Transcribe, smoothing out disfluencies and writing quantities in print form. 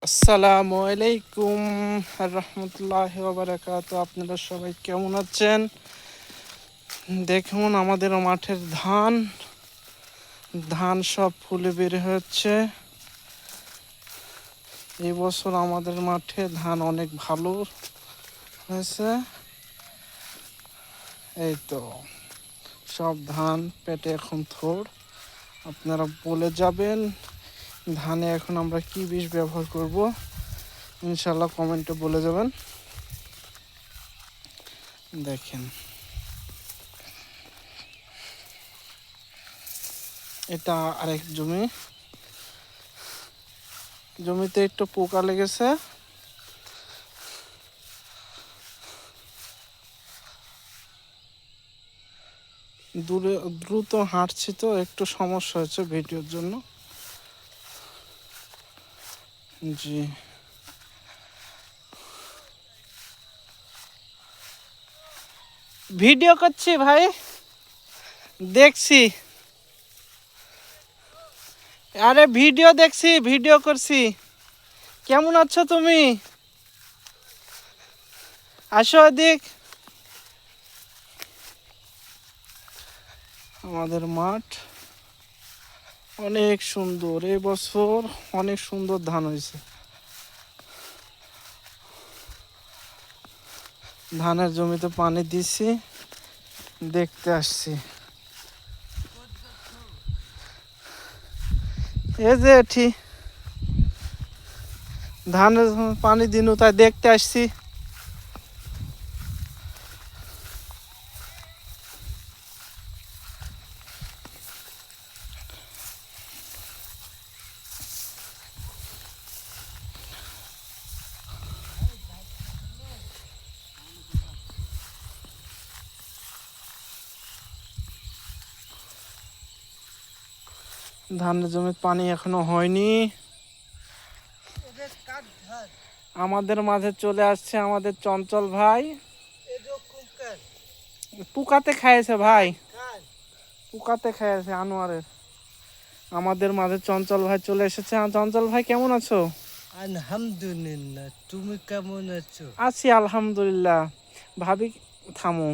আসসালামু আলাইকুম রহমতুল্লাহি ওয়া বারাকাতু। আপনারা সবাই কেমন আছেন? দেখুন আমাদের মাঠের ধান সব ফুলে বের হচ্ছে। এই বছর আমাদের মাঠে ধান অনেক ভালো হয়েছে। এই তো সব ধান পেটে এখন থোড়। আপনারা বলে যাবেন ধানে এখন আমরা কি বীজ ব্যবহার করব, ইনশাল্লাহ কমেন্টে বলে যাবেন। দেখেন এটা আরেক জমিতে একটু পোকা লেগেছে। দ্রুত হাঁটছি তো একটু সমস্যা হচ্ছে ভিডিওর জন্য। জি, ভিডিও করছি ভাই, দেখছি। আরে ভিডিও দেখছি, ভিডিও করছি। কেমন আছো তুমি? আসো এদিক। আমাদের মাঠ অনেক সুন্দর, এই বছর অনেক সুন্দর ধান হয়েছে। ধানের জমিতে পানি দিছি, দেখতে আসছি। এই যে এটি ধানের পানি দিনু, তাই দেখতে আসছি। ধানের জমিতে পানি এখনো হয়নি। আমাদের মাঝে চলে আসছে আমাদের চঞ্চল ভাই। পোকাতে খাইছে ভাই, পোকাতে খাইছে আনোয়ারের। আমাদের মাঝে চঞ্চল ভাই চলে এসেছে। চঞ্চল ভাই কেমন আছো? আলহামদুলিল্লাহ, তুমি কেমন আছো? আছি আলহামদুলিল্লাহ। ভাবি থামো,